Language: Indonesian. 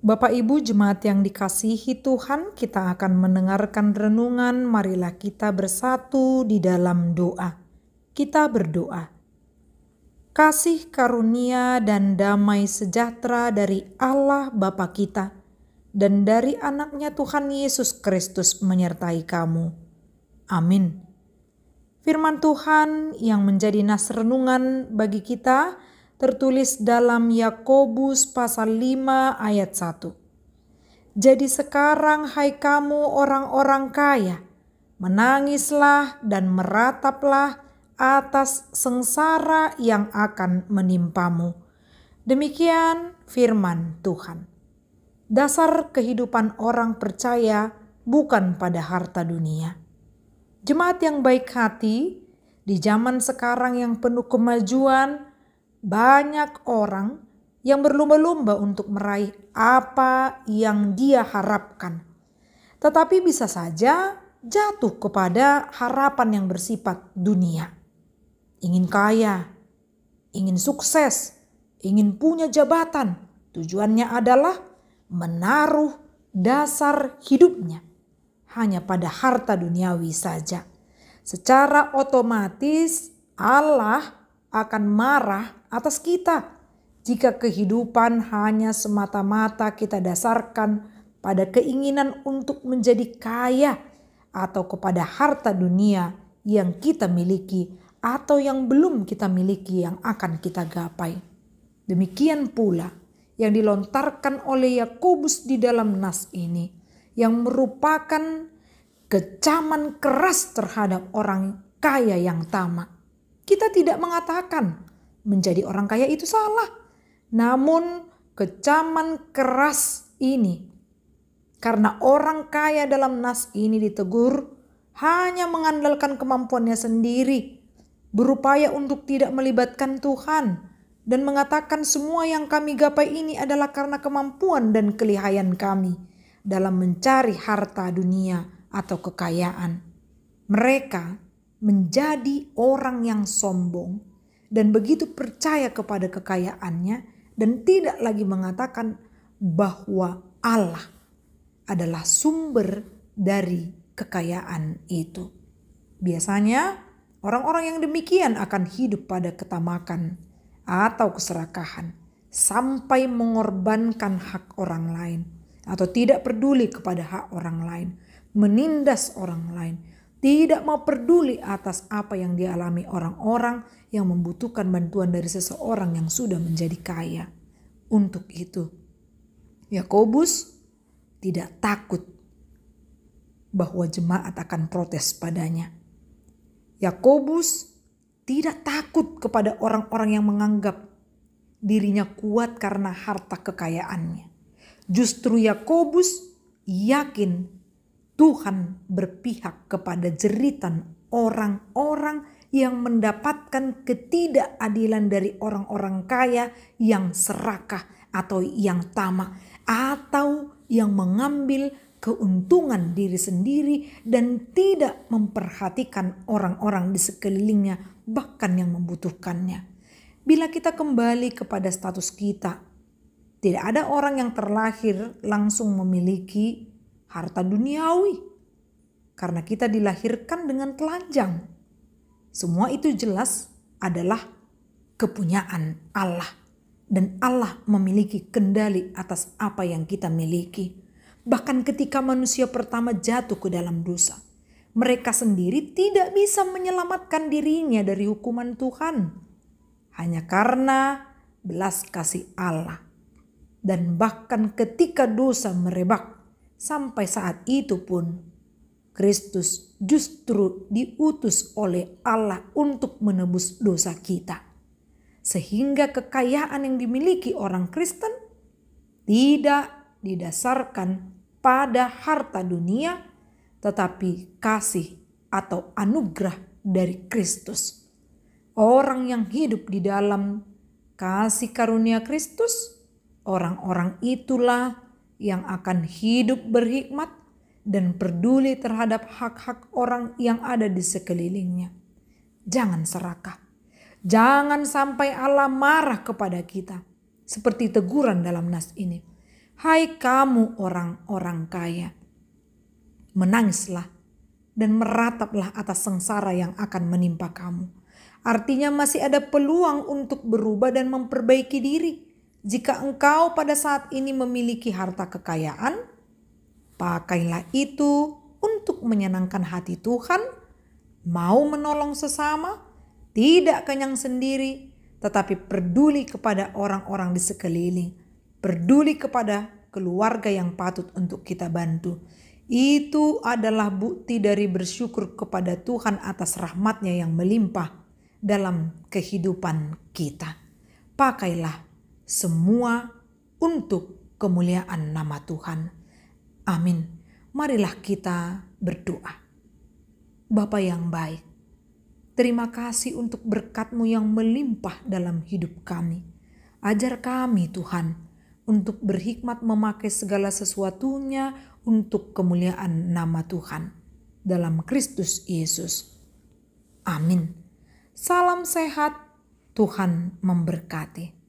Bapak Ibu jemaat yang dikasihi Tuhan, kita akan mendengarkan renungan. Marilah kita bersatu di dalam doa. Kita berdoa. Kasih karunia dan damai sejahtera dari Allah Bapa kita dan dari anaknya Tuhan Yesus Kristus menyertai kamu. Amin. Firman Tuhan yang menjadi nas renungan bagi kita tertulis dalam Yakobus pasal 5 ayat 1. Jadi sekarang hai kamu orang-orang kaya, menangislah dan merataplah atas sengsara yang akan menimpamu. Demikian firman Tuhan. Dasar kehidupan orang percaya bukan pada harta dunia. Jemaat yang baik hati, di zaman sekarang yang penuh kemajuan, banyak orang yang berlomba-lomba untuk meraih apa yang dia harapkan. Tetapi bisa saja jatuh kepada harapan yang bersifat dunia. Ingin kaya, ingin sukses, ingin punya jabatan. Tujuannya adalah menaruh dasar hidupnya hanya pada harta duniawi saja. Secara otomatis Allah akan marah atas kita jika kehidupan hanya semata-mata kita dasarkan pada keinginan untuk menjadi kaya atau kepada harta dunia yang kita miliki atau yang belum kita miliki yang akan kita gapai. Demikian pula yang dilontarkan oleh Yakobus di dalam nas ini, yang merupakan kecaman keras terhadap orang kaya yang tamak. Kita tidak mengatakan menjadi orang kaya itu salah. Namun kecaman keras ini karena orang kaya dalam nas ini ditegur hanya mengandalkan kemampuannya sendiri, berupaya untuk tidak melibatkan Tuhan dan mengatakan semua yang kami gapai ini adalah karena kemampuan dan kelihayan kami dalam mencari harta dunia atau kekayaan. Mereka menjadi orang yang sombong dan begitu percaya kepada kekayaannya dan tidak lagi mengatakan bahwa Allah adalah sumber dari kekayaan itu. Biasanya orang-orang yang demikian akan hidup pada ketamakan atau keserakahan sampai mengorbankan hak orang lain atau tidak peduli kepada hak orang lain, menindas orang lain, tidak mau peduli atas apa yang dialami orang-orang yang membutuhkan bantuan dari seseorang yang sudah menjadi kaya. Untuk itu, Yakobus tidak takut bahwa jemaat akan protes padanya. Yakobus tidak takut kepada orang-orang yang menganggap dirinya kuat karena harta kekayaannya. Justru Yakobus yakin Tuhan berpihak kepada jeritan orang-orang yang mendapatkan ketidakadilan dari orang-orang kaya yang serakah atau yang tamak atau yang mengambil keuntungan diri sendiri dan tidak memperhatikan orang-orang di sekelilingnya bahkan yang membutuhkannya. Bila kita kembali kepada status kita, tidak ada orang yang terlahir langsung memiliki harta duniawi karena kita dilahirkan dengan telanjang. Semua itu jelas adalah kepunyaan Allah dan Allah memiliki kendali atas apa yang kita miliki. Bahkan ketika manusia pertama jatuh ke dalam dosa, mereka sendiri tidak bisa menyelamatkan dirinya dari hukuman Tuhan hanya karena belas kasih Allah. Dan bahkan ketika dosa merebak, sampai saat itu pun Kristus justru diutus oleh Allah untuk menebus dosa kita. Sehingga kekayaan yang dimiliki orang Kristen tidak didasarkan pada harta dunia, tetapi kasih atau anugerah dari Kristus. Orang yang hidup di dalam kasih karunia Kristus, orang-orang itulah yang akan hidup berhikmat dan peduli terhadap hak-hak orang yang ada di sekelilingnya. Jangan serakah. Jangan sampai Allah marah kepada kita. Seperti teguran dalam nas ini. Hai kamu orang-orang kaya, menangislah dan merataplah atas sengsara yang akan menimpa kamu. Artinya masih ada peluang untuk berubah dan memperbaiki diri. Jika engkau pada saat ini memiliki harta kekayaan, pakailah itu untuk menyenangkan hati Tuhan, mau menolong sesama, tidak kenyang sendiri, tetapi peduli kepada orang-orang di sekeliling, peduli kepada keluarga yang patut untuk kita bantu. Itu adalah bukti dari bersyukur kepada Tuhan atas rahmat-Nya yang melimpah dalam kehidupan kita. Pakailah semua untuk kemuliaan nama Tuhan. Amin. Marilah kita berdoa. Bapa yang baik, terima kasih untuk berkat-Mu yang melimpah dalam hidup kami. Ajar kami Tuhan untuk berhikmat memakai segala sesuatunya untuk kemuliaan nama Tuhan. Dalam Kristus Yesus. Amin. Salam sehat, Tuhan memberkati.